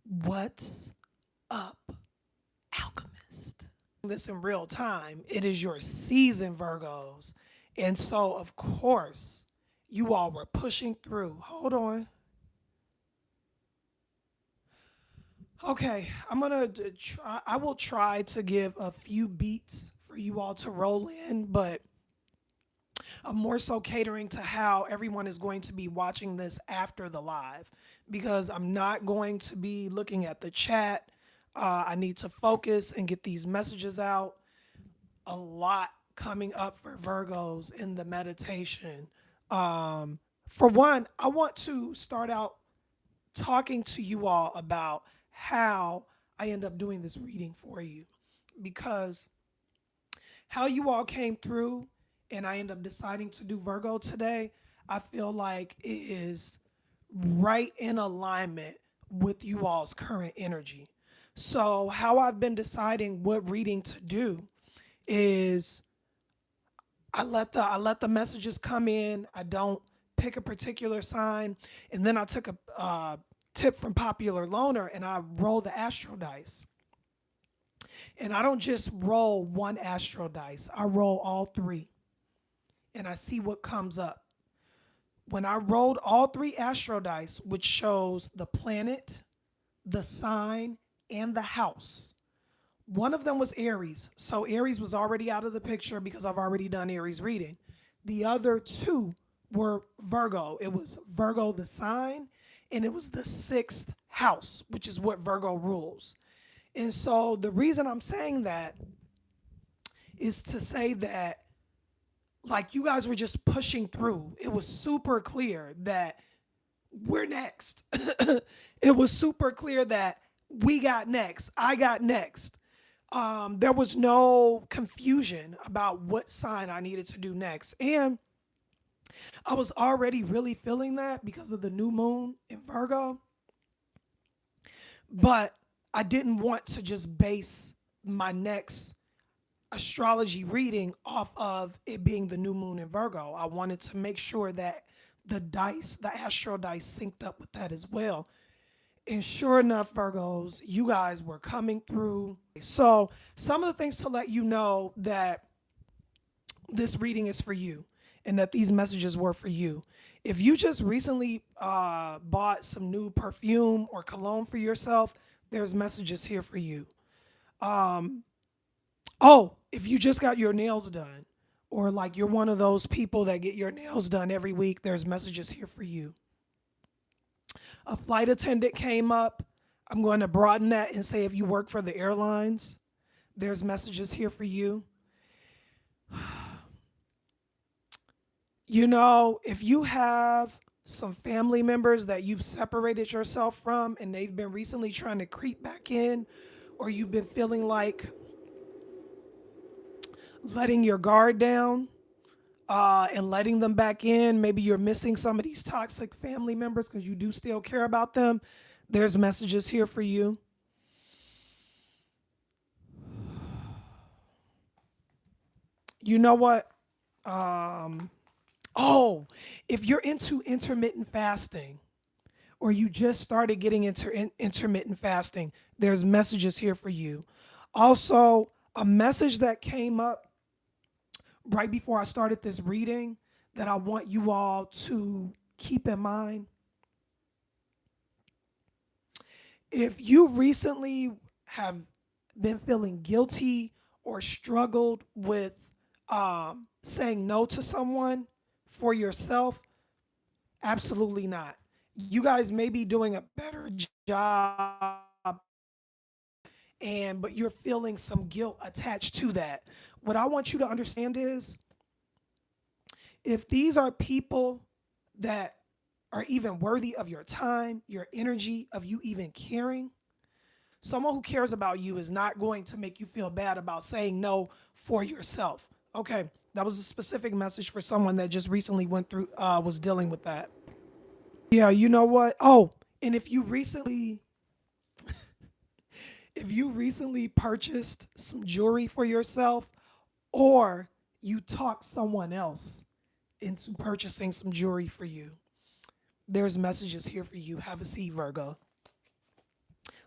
What's up, Alchemist? This in real time. It is your season, Virgos. And so, of course, you all were pushing through. Hold on. Okay, I will try to give a few beats for you all to roll in, but I'm more so catering to how everyone is going to be watching this after the live because I'm not going to be looking at the chat. I need to focus and get these messages out. A lot coming up for Virgos in the meditation. For one, I want to start out talking to you all about how I end up doing this reading for you because how you all came through and I end up deciding to do Virgo today, I feel like it is right in alignment with you all's current energy. So, how I've been deciding what reading to do is I let the messages come in. I don't pick a particular sign, and then I took a tip from Popular Loner and I roll the astro dice. And I don't just roll one astro dice. I roll all three and I see what comes up. When I rolled all three astro dice, which shows the planet, the sign, and the house, one of them was Aries. So Aries was already out of the picture because I've already done Aries reading. The other two were Virgo. It was Virgo, the sign, and it was the sixth house, which is what Virgo rules. And so the reason I'm saying that is to say that, like, you guys were just pushing through. It was super clear that we're next. It was super clear that we got next. I got next. There was no confusion about what sign I needed to do next. And I was already really feeling that because of the new moon in Virgo. But I didn't want to just base my next astrology reading off of it being the new moon in Virgo. I wanted to make sure that the astro dice synced up with that as well. And sure enough, Virgos, you guys were coming through. So, some of the things to let you know that this reading is for you and that these messages were for you. If you just recently bought some new perfume or cologne for yourself, there's messages here for you. Um, oh, if you just got your nails done, or like you're one of those people that get your nails done every week, there's messages here for you. A flight attendant came up. I'm going to broaden that and say if you work for the airlines, there's messages here for you. You know, if you have some family members that you've separated yourself from and they've been recently trying to creep back in, or you've been feeling like letting your guard down and letting them back in, maybe you're missing some of these toxic family members because you do still care about them, there's messages here for you. You know what? Um, oh, if you're into intermittent fasting, or you just started getting into intermittent fasting, there's messages here for you. Also, a message that came up right before I started this reading that I want you all to keep in mind. If you recently have been feeling guilty or struggled with saying no to someone for yourself, absolutely not. You guys may be doing a better job and but you're feeling some guilt attached to that. What I want you to understand is if these are people that are even worthy of your time, your energy, of you even caring, someone who cares about you is not going to make you feel bad about saying no for yourself. Okay, that was a specific message for someone that just recently went through, was dealing with that. Yeah, you know what? Oh, and if you recently purchased some jewelry for yourself, or you talked someone else into purchasing some jewelry for you, there's messages here for you. Have a seat, Virgo.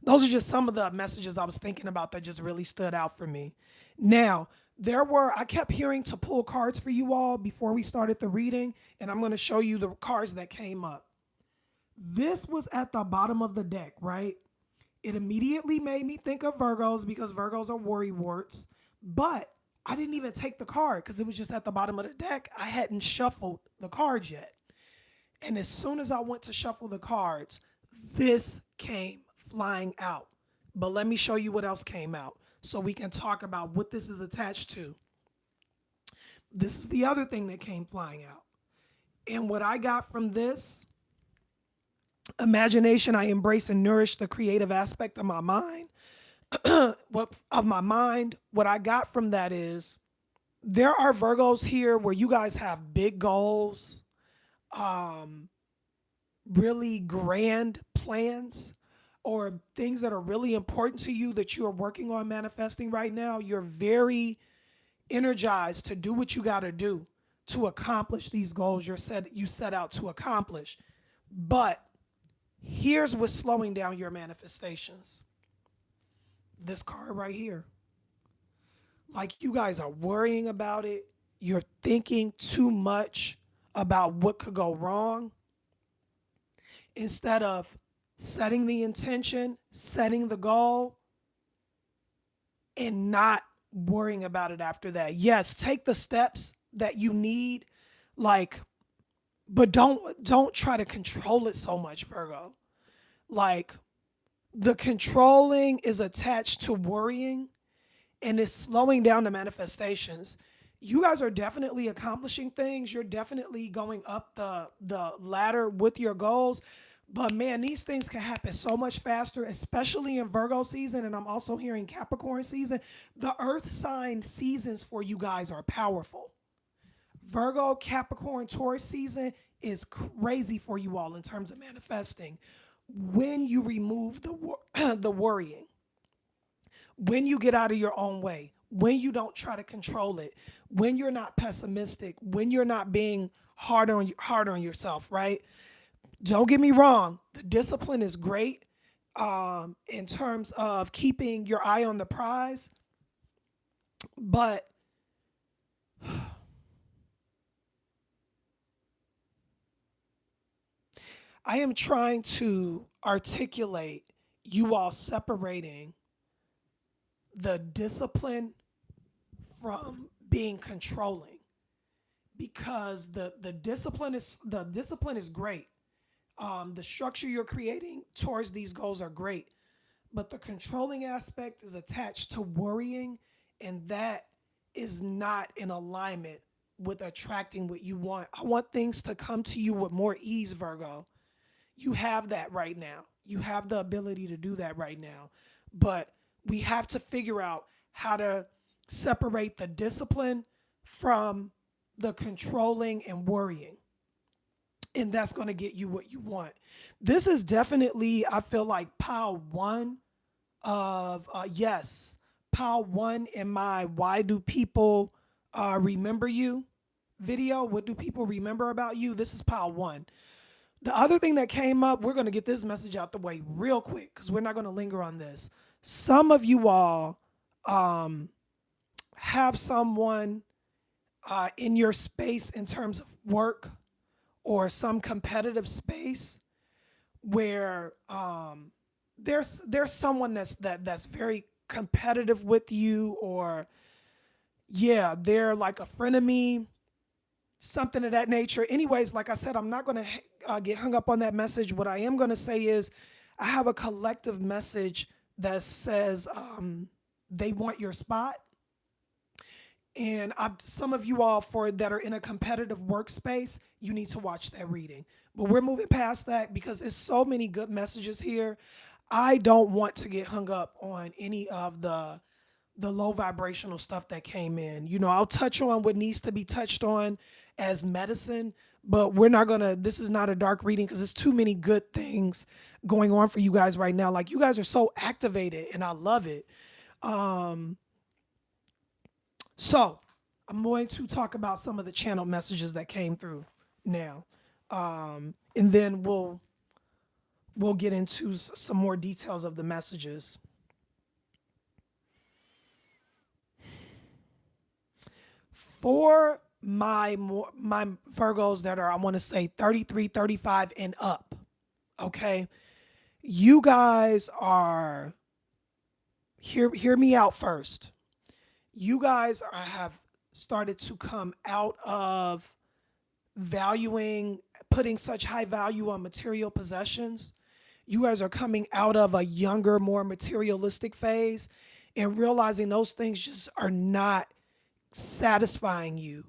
those are just some of the messages I was thinking about that just really stood out for me. Now, I kept hearing to pull cards for you all before we started the reading, and I'm going to show you the cards that came up. This was at the bottom of the deck, right? It immediately made me think of Virgos because Virgos are worry warts, but I didn't even take the card because it was just at the bottom of the deck. I hadn't shuffled the cards yet. And as soon as I went to shuffle the cards, this came flying out. But let me show you what else came out so we can talk about what this is attached to. This is the other thing that came flying out. And what I got from this, imagination, I embrace and nourish the creative aspect of my mind. What I got from that is there are Virgos here where you guys have big goals, really grand plans, or things that are really important to you that you are working on manifesting right now. You're very energized to do what you got to do to accomplish these goals you set out to accomplish. But here's what's slowing down your manifestations. This card right here. Like, you guys are worrying about it. You're thinking too much about what could go wrong instead of setting the intention, setting the goal, and not worrying about it after that. Yes, take the steps that you need, like, but don't try to control it so much, Virgo. Like, the controlling is attached to worrying and it's slowing down the manifestations. You guys are definitely accomplishing things. You're definitely going up the ladder with your goals. But man, these things can happen so much faster, especially in Virgo season. And I'm also hearing Capricorn season. The earth sign seasons for you guys are powerful. Virgo, Capricorn, Taurus season is crazy for you all in terms of manifesting. When you remove the worrying, when you get out of your own way, when you don't try to control it, when you're not pessimistic, when you're not being hard on yourself, right? Don't get me wrong. The discipline is great in terms of keeping your eye on the prize. But I am trying to articulate you all separating the discipline from being controlling, because the discipline is great. The structure you're creating towards these goals are great, but the controlling aspect is attached to worrying, and that is not in alignment with attracting what you want. I want things to come to you with more ease, Virgo. You have that right now. You have the ability to do that right now. But we have to figure out how to separate the discipline from the controlling and worrying. And that's going to get you what you want. This is definitely, I feel like, pile one of, pile one in my Why Do People Remember You video. What do people remember about you? This is pile one. The other thing that came up, we're going to get this message out the way real quick because we're not going to linger on this. Some of you all have someone in your space in terms of work or some competitive space where there's someone that's very competitive with you, or they're like a frenemy, something of that nature. Anyways, like I said, I'm not going to get hung up on that message. What I am going to say is I have a collective message that says they want your spot. And some of you all that are in a competitive workspace, you need to watch that reading. But we're moving past that because there's so many good messages here. I don't want to get hung up on any of the low vibrational stuff that came in. You know, I'll touch on what needs to be touched on as medicine, but this is not a dark reading because there's too many good things going on for you guys right now. Like, you guys are so activated and I love it. So I'm going to talk about some of the channeled messages that came through now. And then we'll we'll get into some more details of the messages. For my Virgos that are, I want to say 33, 35 and up, okay? You guys are, hear me out first. You guys have started to come out of valuing, putting such high value on material possessions. You guys are coming out of a younger, more materialistic phase and realizing those things just are not satisfying you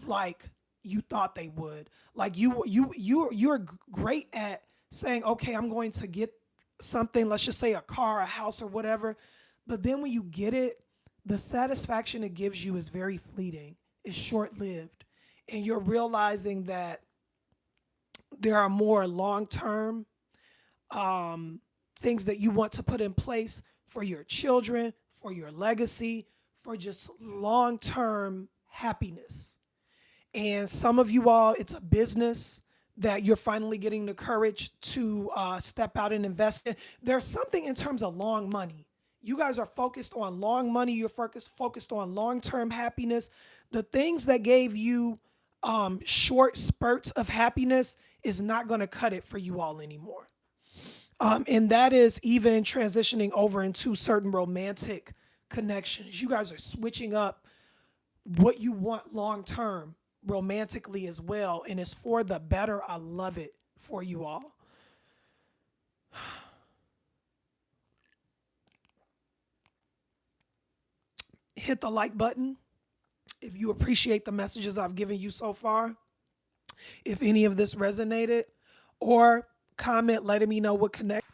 like you thought they would. Like you're great at saying, okay, I'm going to get something, let's just say a car, a house, or whatever. But then when you get it, the satisfaction it gives you is very fleeting. It's short lived. And you're realizing that there are more long term things that you want to put in place for your children, for your legacy, for just long term happiness. And some of you all, it's a business that you're finally getting the courage to step out and invest in. There's something in terms of long money. You guys are focused on long money. You're focused on long term happiness. The things that gave you short spurts of happiness is not going to cut it for you all anymore. And that is even transitioning over into certain romantic connections. You guys are switching up what you want long term romantically as well. And it's for the better. I love it for you all. Hit the like button if you appreciate the messages I've given you so far. If any of this resonated, or comment letting me know what connect.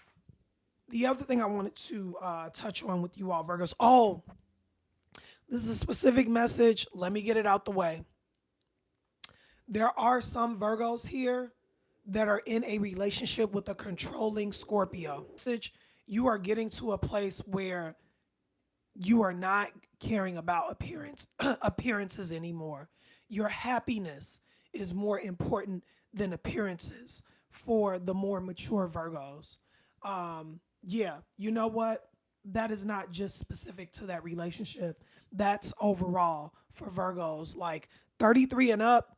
The other thing I wanted to touch on with you all, Virgos. Oh, this is a specific message. Let me get it out the way. There are some Virgos here that are in a relationship with a controlling Scorpio. You are getting to a place where you are not caring about appearances anymore. Your happiness is more important than appearances for the more mature Virgos. Yeah, you know what? That is not just specific to that relationship. That's overall for Virgos. Like 33 and up,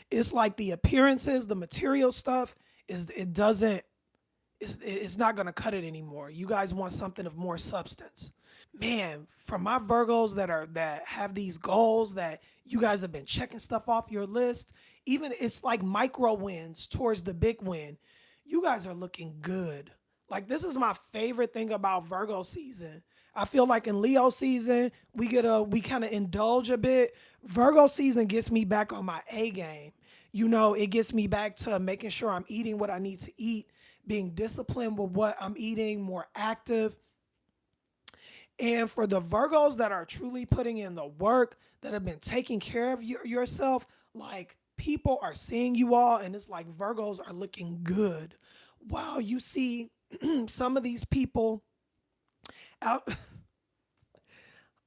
it's like the appearances, the material stuff it's not gonna cut it anymore. You guys want something of more substance. Man, for my Virgos that have these goals that you guys have been checking stuff off your list, even it's like micro wins towards the big win. You guys are looking good. Like this is my favorite thing about Virgo season. I feel like in Leo season, we kind of indulge a bit. Virgo season gets me back on my A game. You know, it gets me back to making sure I'm eating what I need to eat, being disciplined with what I'm eating, more active. And for the Virgos that are truly putting in the work, that have been taking care of yourself, like people are seeing you all, and it's like Virgos are looking good. Wow, you see some of these people out.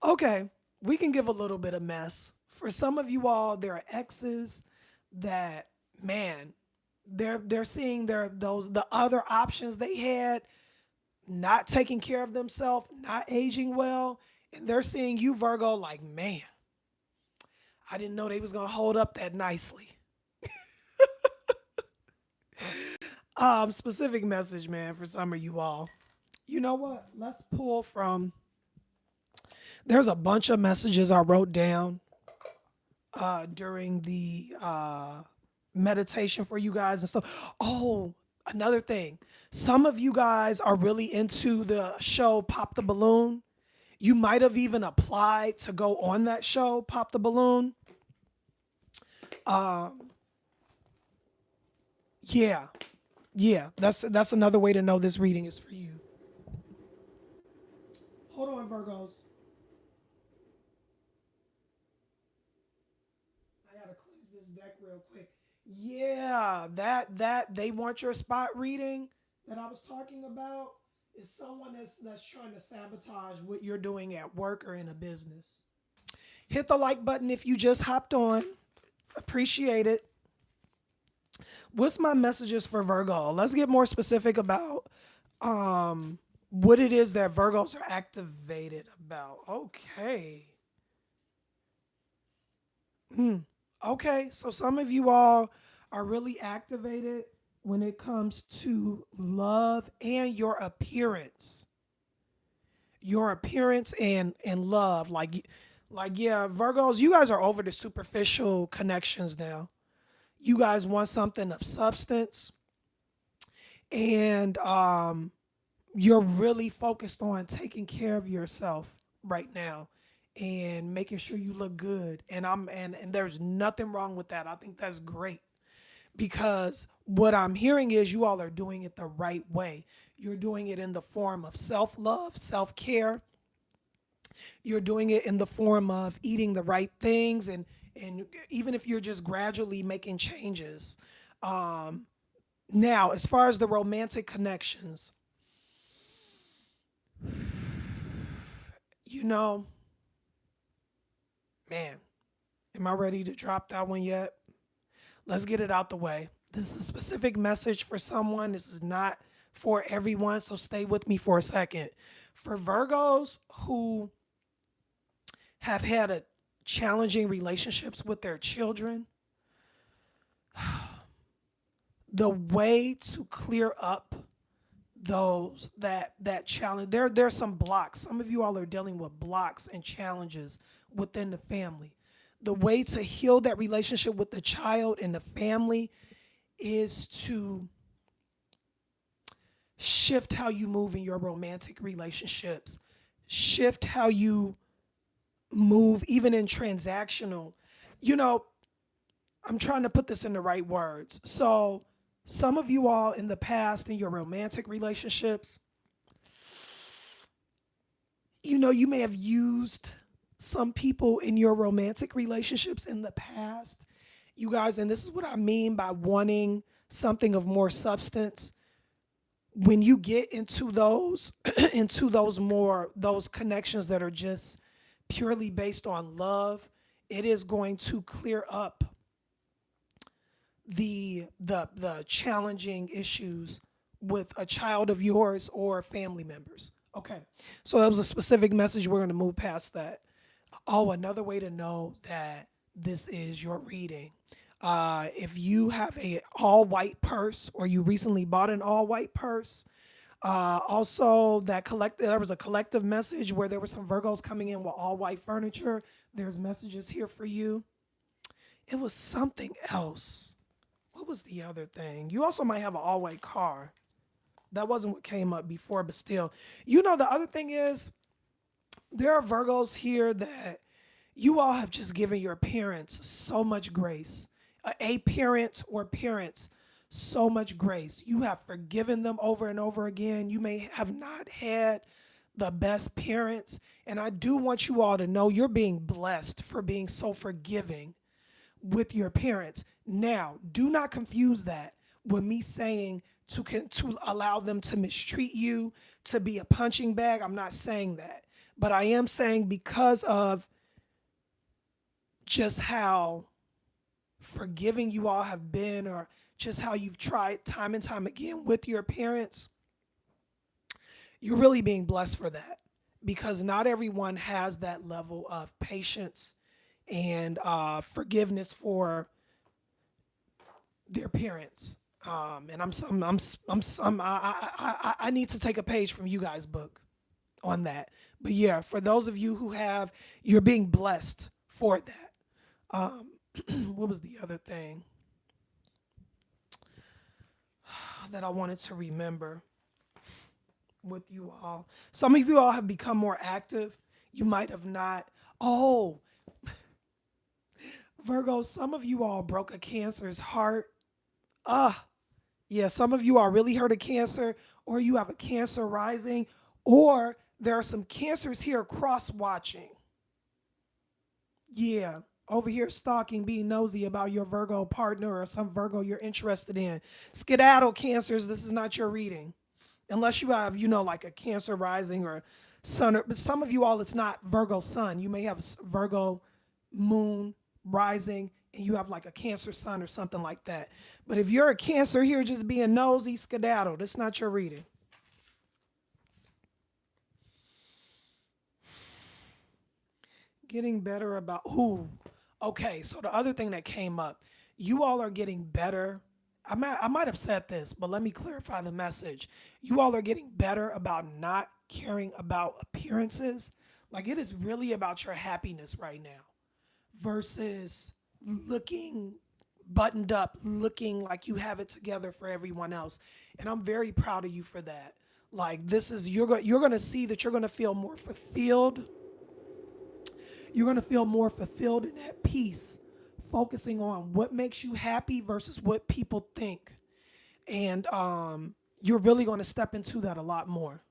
Okay, we can give a little bit of mess. For some of you all, there are exes that, man, they're seeing the other options they had, not taking care of themselves, not aging well, and they're seeing you, Virgo, like, man, I didn't know they was gonna hold up that nicely. Specific message, man, for some of you all. You know what? Let's pull from. There's a bunch of messages I wrote down during the meditation for you guys and stuff. Oh, another thing. Some of you guys are really into the show Pop the Balloon. You might have even applied to go on that show, Pop the Balloon. Yeah, yeah. That's another way to know this reading is for you. Hold on, Virgos. I gotta cleanse this deck real quick. Yeah, that they want your spot reading that I was talking about is someone that's trying to sabotage what you're doing at work or in a business. Hit the like button if you just hopped on. Appreciate it. What's my messages for Virgo? Let's get more specific about what it is that Virgos are activated about. Okay. Okay. So some of you all are really activated when it comes to love and your appearance. Your appearance and love. Like yeah, Virgos, you guys are over the superficial connections now. You guys want something of substance, and you're really focused on taking care of yourself right now and making sure you look good. And there's nothing wrong with that. I think that's great because what I'm hearing is you all are doing it the right way. You're doing it in the form of self-love, self-care. You're doing it in the form of eating the right things, and even if you're just gradually making changes. Um, Now, as far as the romantic connections, you know, man, am I ready to drop that one yet? Let's get it out the way. This is a specific message for someone. This is not for everyone, so stay with me for a second. For Virgos who have had a challenging relationships with their children, the way to clear up that challenge, there's some blocks. Some of you all are dealing with blocks and challenges within the family. The way to heal that relationship with the child and the family is to shift how you move in your romantic relationships, shift how you move even in transactional. You know, I'm trying to put this in the right words. So some of you all in the past in your romantic relationships, you may have used some people in your romantic relationships in the past. You guys, and this is what I mean by wanting something of more substance. When you get into those into those connections that are just purely based on love, it is going to clear up the challenging issues with a child of yours or family members. Okay. So that was a specific message. We're going to move past that. Oh, another way to know that this is your reading. If you have a all white purse or you recently bought an all white purse, also there was a collective message where there were some Virgos coming in with all white furniture. There's messages here for you. It was something else. What was the other thing? You also might have an all white car. That wasn't what came up before, but still. The other thing is there are Virgos here that you all have just given your parents so much grace. A parent or parents, so much grace. You have forgiven them over and over again. You may have not had the best parents. And I do want you all to know you're being blessed for being so forgiving with your parents. Now, do not confuse that with me saying to allow them to mistreat you, to be a punching bag. I'm not saying that. But I am saying because of just how forgiving you all have been, or just how you've tried time and time again with your parents, you're really being blessed for that, because not everyone has that level of patience and forgiveness for their parents. And I need to take a page from you guys' book on that. But yeah, for those of you who have, you're being blessed for that. What was the other thing that I wanted to remember with you all? Some of you all have become more active. You might have not. Oh, Virgo, some of you all broke a Cancer's heart. Yeah, some of you are really hurt of Cancer, or you have a Cancer rising, or there are some Cancers here cross watching. Yeah, over here stalking, being nosy about your Virgo partner or some Virgo you're interested in. Skedaddle, Cancers, this is not your reading. Unless you have, like a Cancer rising or sun. But some of you all, it's not Virgo sun. You may have Virgo moon rising and you have like a Cancer sun or something like that. But if you're a Cancer here just being nosy, skedaddle. That's not your reading. Getting better about who? Okay, so the other thing that came up, you all are getting better. I might have said this, but let me clarify the message. You all are getting better about not caring about appearances. Like it is really about your happiness right now versus looking buttoned up, looking like you have it together for everyone else. And I'm very proud of you for that. Like this is you're going to see that you're going to feel more fulfilled. You're going to feel more fulfilled and at peace, focusing on what makes you happy versus what people think. And you're really going to step into that a lot more.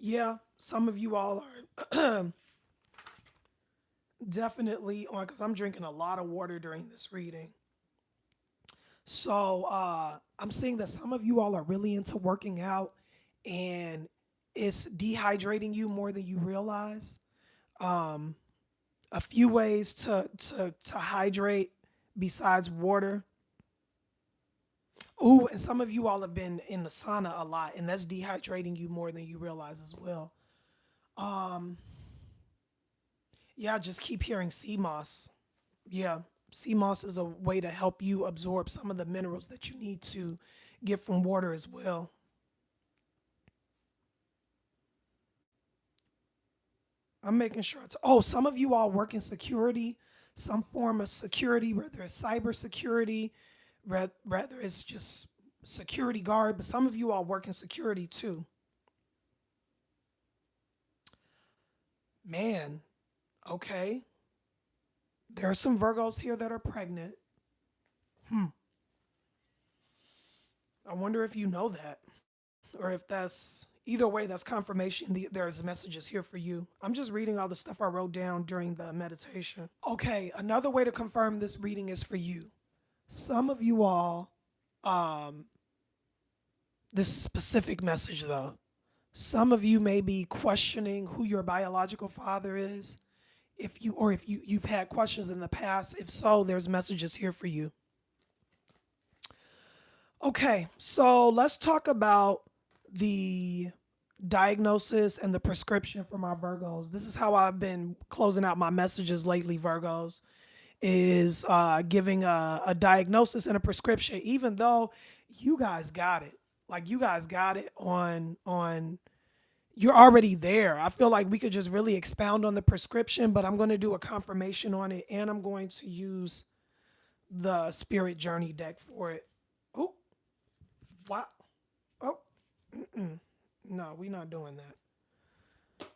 Yeah, some of you all are definitely on, because I'm drinking a lot of water during this reading. So I'm seeing that some of you all are really into working out and it's dehydrating you more than you realize. Um, a few ways to hydrate besides water. Ooh, and some of you all have been in the sauna a lot, and that's dehydrating you more than you realize as well. Um, yeah, just keep hearing sea moss. Yeah, sea moss is a way to help you absorb some of the minerals that you need to get from water as well. I'm making sure it's. Oh, some of you all work in security, some form of security, whether it's cyber security, rather it's just security guard, but some of you all work in security too. Man, okay. There are some Virgos here that are pregnant. Hmm. I wonder if you know that, or if that's either way. That's confirmation. There's messages here for you. I'm just reading all the stuff I wrote down during the meditation. Okay, another way to confirm this reading is for you. Some of you all, um, this specific message though. Some of you may be questioning who your biological father is. If you've had questions in the past, if so, there's messages here for you. Okay, so let's talk about the diagnosis and the prescription for my Virgos. This is how I've been closing out my messages lately, Virgos, is giving a diagnosis and a prescription, even though you guys got it. Like you guys got it on you're already there. I feel like we could just really expound on the prescription, but I'm going to do a confirmation on it and I'm going to use the spirit journey deck for it. Oh, wow. Oh, mm-mm. No, we're not doing that.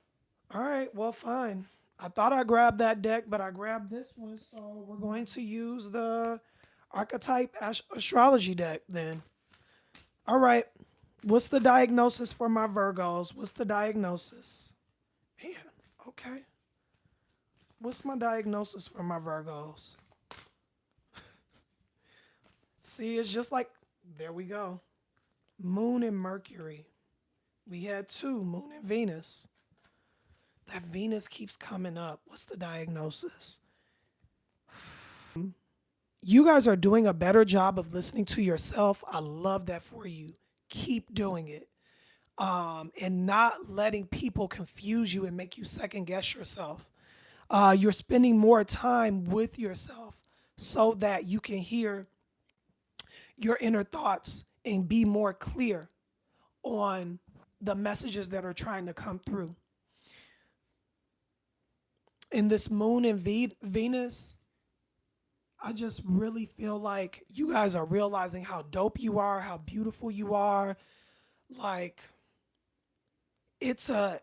All right, well, fine. I thought I grabbed that deck, but I grabbed this one. So we're going to use the archetype astrology deck then. All right. What's the diagnosis for my Virgos? What's the diagnosis? Man, okay. What's my diagnosis for my Virgos? See, it's just like, there we go. Moon and Mercury. We had two, Moon and Venus. That Venus keeps coming up. What's the diagnosis? You guys are doing a better job of listening to yourself. I love that for you. Keep doing it. And not letting people confuse you and make you second guess yourself. You're spending more time with yourself so that you can hear your inner thoughts and be more clear on the messages that are trying to come through. In this Moon and Venus, I just really feel like you guys are realizing how dope you are, how beautiful you are. Like it's I'm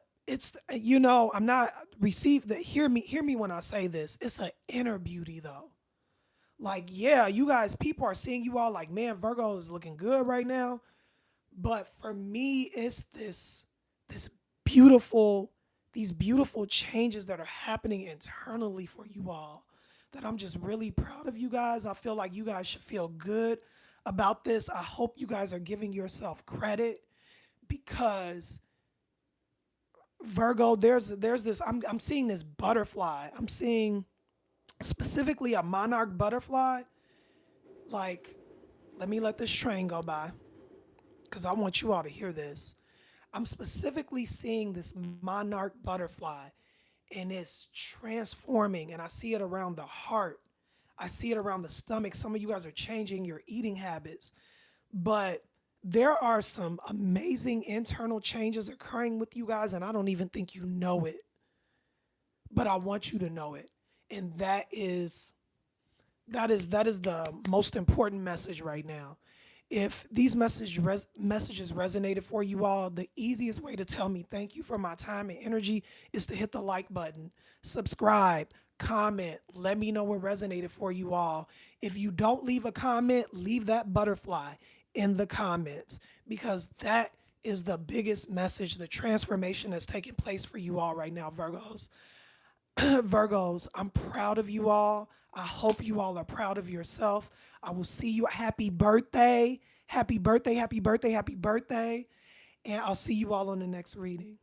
not receive that hear me when I say this. It's an inner beauty though. Like, yeah, you guys, people are seeing you all like, man, Virgo is looking good right now. But for me, it's this beautiful, these beautiful changes that are happening internally for you all that I'm just really proud of you guys. I feel like you guys should feel good about this. I hope you guys are giving yourself credit because Virgo, there's this, I'm seeing this butterfly. I'm seeing specifically a monarch butterfly. Like, let this train go by because I want you all to hear this. I'm specifically seeing this monarch butterfly, and it's transforming, and I see it around the heart. I see it around the stomach. Some of you guys are changing your eating habits, but there are some amazing internal changes occurring with you guys, and I don't even think you know it, but I want you to know it. And that is the most important message right now. If these messages resonated for you all, the easiest way to tell me thank you for my time and energy is to hit the like button, subscribe, comment, let me know what resonated for you all. If you don't leave a comment, leave that butterfly in the comments, because that is the biggest message, the transformation that's taking place for you all right now, Virgos. Virgos, I'm proud of you all. I hope you all are proud of yourself. I will see you. Happy birthday. Happy birthday. Happy birthday. Happy birthday. And I'll see you all on the next reading.